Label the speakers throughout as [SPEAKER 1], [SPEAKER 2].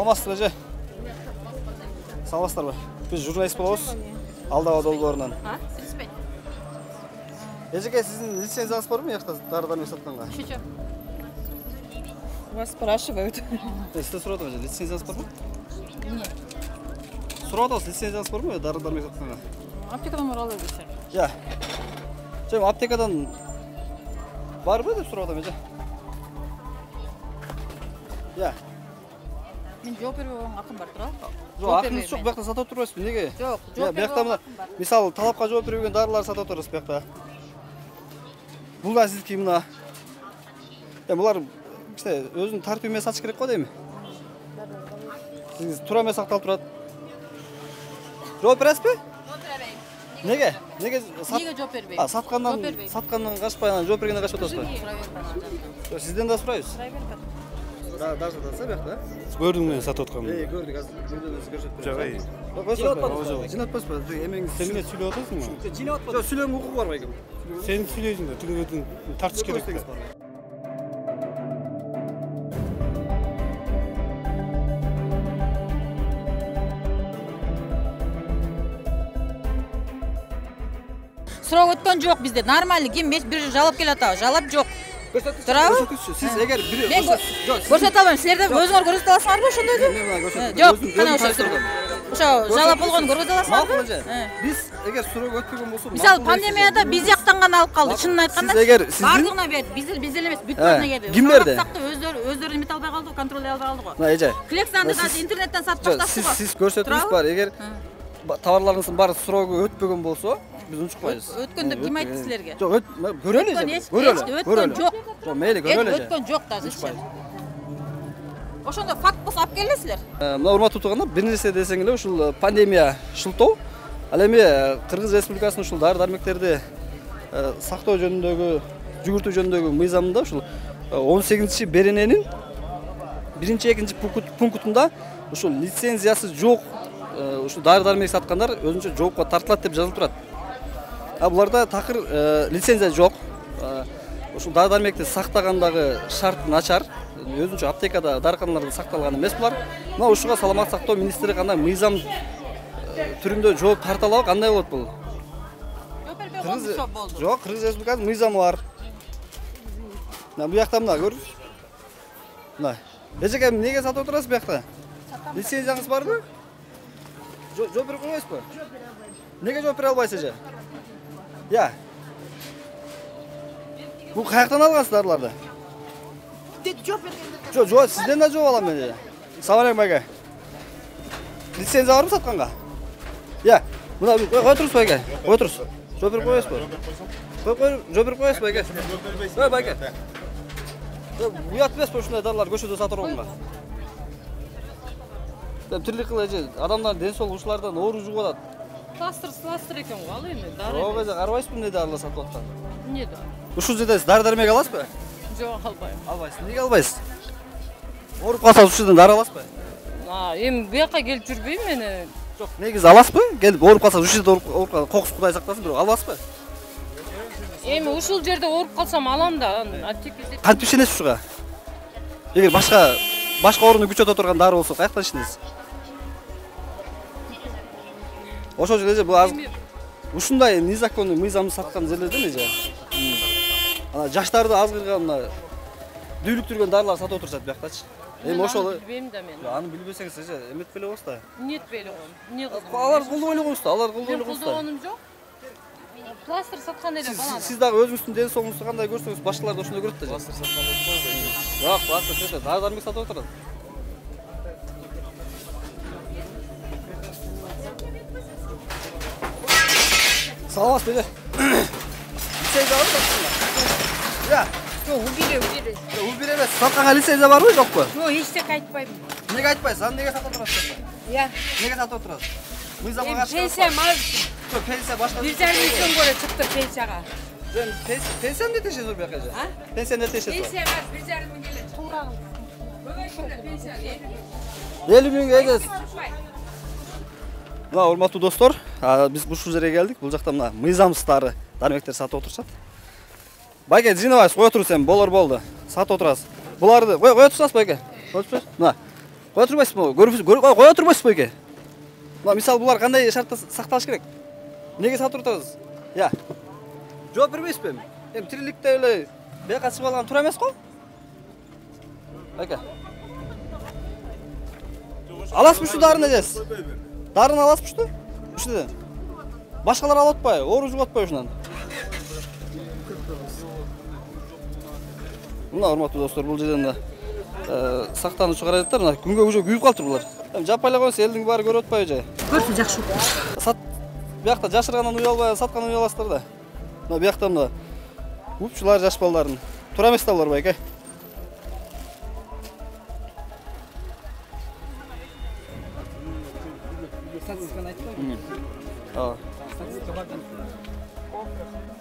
[SPEAKER 1] Саламатсызбы эже? Саламатсыздарбы? Биз журналист болобуз. Алдава долбоорунан.
[SPEAKER 2] Билбейм.
[SPEAKER 1] Эжеке, сиздин лицензияңыз барбы мыякта дары-дармек сатканга?
[SPEAKER 2] Шучу.
[SPEAKER 3] Вас спрашивают.
[SPEAKER 1] Сизде сурап атам эже, лицензияңыз барбы?
[SPEAKER 2] Эмне?
[SPEAKER 1] Сурап атабыз, лицензияңыз барбы дары-дармек сатканга?
[SPEAKER 2] Аптекадан алып келсем.
[SPEAKER 1] Я. Жем аптекадан барбы деп сурап атам эже. Я.
[SPEAKER 2] Мен жооп бербей койгон акым бар тура.
[SPEAKER 1] Жок, акыңыз жок, биякта сатып турбайсызбы? Неге?
[SPEAKER 2] Жок, жооп бербей
[SPEAKER 1] биякта мисалы талапка жооп бербеген дарылар сатып турабыз биякта. Бул да сиздики мына. Булар кичине өзүнүн тартиби менен сатыш керек го дейми? Сиз туура эмес сакталып турат. Жооп бересизби?
[SPEAKER 2] Жооп бербейм.
[SPEAKER 1] Неге? Неге
[SPEAKER 2] жооп бербейм?
[SPEAKER 1] Саткандан качпай, анан жооп бергенден качып атасызбы? Сизден да сурайбыз. Даже да, биякта.
[SPEAKER 4] Көрдүң менен сатып атканмын.
[SPEAKER 1] Көрдүк, азыр жүргөндөрүңүз көрсөтүп
[SPEAKER 4] Жок,
[SPEAKER 1] Жинап атпайсызбы? Эмеңиз
[SPEAKER 4] Сен эмне сүйлөп атасыңбы?
[SPEAKER 1] жинап атпайсызбы? Жок, сүйлөөгө укугу бар байкем.
[SPEAKER 4] Сен сүйлөйсүң да, тигиңердин тартыш керек.
[SPEAKER 2] Суроо өткөн жок бизде. Нормально ким бир жалап келатабы? Жалап жок. Турабы?
[SPEAKER 1] Сиз эгер бир
[SPEAKER 2] көрсөтө албайм. Силерде өзүңөр көрсөтө аласыңарбы ошондойду? Жок, кана ошо жалап болгону көрсөтө аласыңарбы?
[SPEAKER 1] Биз эгер суроого өтпөгөн болсо,
[SPEAKER 2] мисалы пандемияда биз жактан гана алып калды. Чынын айтканда, бардыгына берди. Биздер эмес, бүт баарына келди.
[SPEAKER 1] Ким берди?
[SPEAKER 2] Өздөрү эмете албай калды, контролдой албай калды го.
[SPEAKER 1] Эже.
[SPEAKER 2] Клекстанды да интернеттен сатып башташты го.
[SPEAKER 1] Сиз көрсөтүңүз бар. Эгер товарларыңыздын баары суроого өтпөгөн болсо, биз унчукпайбыз.
[SPEAKER 2] Өткөн деп ким айтты силерге?
[SPEAKER 1] Жок, көрөлү эже.
[SPEAKER 2] Өткөн жок.
[SPEAKER 1] Жок, мейли көрөлү эже.
[SPEAKER 2] Өткөн жок дажычы. Ошондо факт болсо алып келесиздер.
[SPEAKER 1] Мына урматтуу туугандар, бир нерсе десең эле ушул пандемия шылтоо. Ал эми Кыргыз Республикасынын ушул дары-дармектерди сактоо жөнүндөгү, жүгүртүү жөнүндөгү мыйзамында ушул 18-берененин 1-2 пунктунда ушул лицензиясы жок ушул дары-дармек саткандар өзүнчө жоопко тартылат деп жазылып турат. Буларда такыр лицензия жок. Ушул дары-дармекти сактагандагы шарт начар. Өзүнчө аптекада, дарыканаларда сакталган эмес булар. Мына ушуга саламат сактоо министри кандай мыйзам түрүндө жооп тарта алабы, кандай болот бул? Жок, Кыргыз Республикасынын мыйзамы бар. Мына бу жакта мына көрүңүз. Мына. Эжеке, эмнеге сатып отурасыз бу жакта? Лицензияңыз барбы? Жооп берип койбойсузбу? Неге жооп бере албайсыз эже? Я. Бул каяктан алгансыз дарыларды? Жок, сизден да жооп алам мен. Салам байке. Лицензия барбы сатканга? Я, мына кой туруңуз байке. Кой туруңуз. Жооп берип койбойсузбу? Жооп берип койбойсузбу байке? Ой байке. Уят эмеспи ушундай дарылар көчөдө сатып койгонго? Тирлик кылып эже, адамдардын ден соолугу ушулардан оору жугуп атат.
[SPEAKER 3] Пластыр экен го, ал эми дары.
[SPEAKER 1] Жок эже, карабайсызбы эмне дарылар сатып аткан?
[SPEAKER 3] Эмне да?
[SPEAKER 1] Ушул жерде сиз дары-дармек аласызбы?
[SPEAKER 3] Жок, албайм.
[SPEAKER 1] Албайсыз. Неге албайсыз? Ооруп калсаңыз ушул жерден дары аласызбы?
[SPEAKER 3] Эми буяка келип жүрбөйм мен.
[SPEAKER 1] Жок, негизи аласызбы? Келип ооруп калсаңыз ушул жерде ооруп калсаңыз, кокус Кудай сактасын, бирок албайсызбы?
[SPEAKER 3] Эми ушул жерде ооруп калсам алам да, аптекеде.
[SPEAKER 1] Кантип ишенесиз ушуга? Эгер башка ооруну күчөтө турган дары болсо, каяктан ишенесиз? Ошол жерде бул азыр ушундай незаконный мыйзамды саткан жерлерден эже. Ана жаштарды азгырган мына дүүлүктүргөн дарылар сатып отурушат буяктачы. Эми ошол
[SPEAKER 3] билбейм да мен.
[SPEAKER 1] Аны билбесеңиз эже, эметпеле болсуз да.
[SPEAKER 3] Эмне этпей эле коем. Эмне кылдым?
[SPEAKER 1] Алар колдобой эле коюңуз да, алар колдобой эле коюңуз да.
[SPEAKER 3] Колдогонум жок. Пластыр саткан эле баланы.
[SPEAKER 1] Сиз дагы өзүңүздүн ден соолугуңузду кандай көрсөңүз, башкалар да ошондой көрөт да. Пластыр саткан эле. Жок, пластыр сатат, дары-дармек сатып отурат. Саламатсызбы эже? Лицензия барбы сатканга? Я.
[SPEAKER 3] Жок, убире.
[SPEAKER 1] Убире эмес. Сатканга лицензия барбы, жокпу?
[SPEAKER 3] Жок, эчтеке айтпайм.
[SPEAKER 1] Неге айтпайсыз? Аны неге сатып отурасыз?
[SPEAKER 3] Я.
[SPEAKER 1] Неге сатып отурасыз? Мыйзамга каршы.
[SPEAKER 3] Пенсия мал.
[SPEAKER 1] Жок, пенсия башка.
[SPEAKER 3] 1,5 көрө чыкты пенсияга.
[SPEAKER 1] Пенсия эмне тешесиз бу жака эже? Пенсия эмне тешесиз?
[SPEAKER 3] Пенсия 1,5 миң келет. Туура. Бүгүн пенсия
[SPEAKER 1] 50 миңге эже. Мына урматтуу достор, биз ушул жерге келдик. Бул жакта мына мыйзамсыз дармектер сатып отурушат. Байке, жинабайсыз, кое туруңуз эми, болор болду. Сатып отурасыз. Буларды кое турсаңыз байке. Мына. Кое турбайсызбы? Кое турбайсызбы эке? Мына мисалы булар кандай шартта сакталыш керек? Неге сатып турасыз? Я. Жооп бербейсизби? Эми тириликте эле бияка чыгып алган туура эмес го? Ака. Аласызбы ушу дарыны эжесиз? Дарыны аласызбы ушу? Ушудан. Башкалар алып атпайбы? Ооруп жугуп атпайбы ушунан? Мына урматтуу достор, бул жерден да сактануучу каражаттар мына күнгө уже күйүп калыптыр булар. Эми жаппайлай койсо элдин баары көрүп атпайбы же?
[SPEAKER 2] Көрсө жакшы болот.
[SPEAKER 1] Сат биякта жашыргандан уялбай, саткандан уяласыздар да. Мына биякта мына упчулар жаш балдарын. Туура эмес да булар байке.
[SPEAKER 2] Статистиканы айтпайбы?
[SPEAKER 1] Ооба.
[SPEAKER 2] Статистика бар да.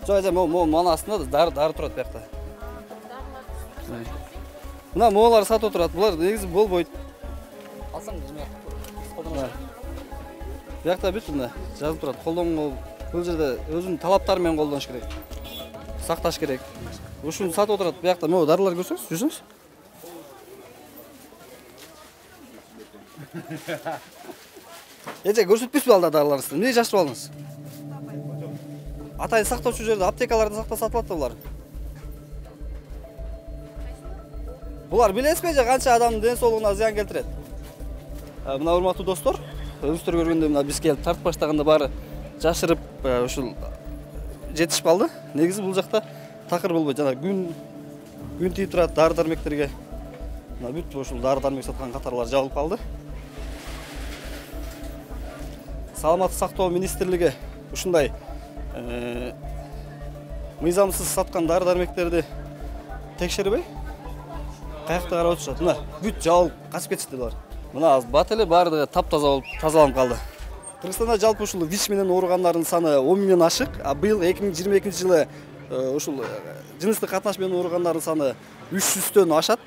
[SPEAKER 1] Жок, мына астында дары турат биякта. Мына моолар сатып турат. Булар негизи болбойт.
[SPEAKER 2] Алсаң жымак.
[SPEAKER 1] Биякта бүт мына жазып турат. Колдонгол бул жерде өзүнүн талаптары менен колдоныш керек. Сакташ керек. Ушуну сатып турат. Биякта могу дарылар көрсөңүз, жүрсөңүз. Эже көрсөтпөйсүзбү алда дарыларыңызды? Эмне жашырып алдыңыз? Атайын сактоочу жерде аптекаларда сакта сатылат да булар. Булар билесизби же канча адамдын ден соолугуна зыян келтирет? Мына урматтуу достор, өзүңүздөр көргөндөй мына биз келип тартып баштаганда баары жашырып ушул жетишип калды. Негизи бул жакта такыр болбойт. Жана күн тийип турат дары дармектерге. Мына бүт ушул дары дармек саткан катарлар жабылып калды. Саламаттык сактоо министрлиги ушундай мыйзамсыз саткан дары дармектерди текшербей каякта карап отурушат. Мына бүт жабылып качып кетишти булар. Мына бат эле баардыгы таптаза болуп тазаланып калды. Кыргызстанда жалпы ушул ВИЧ менен ооругандардын саны 10 миңден ашык, а быйыл 2022 жылы ушул жыныстык катнаш менен ооругандардын саны 300төн ашат.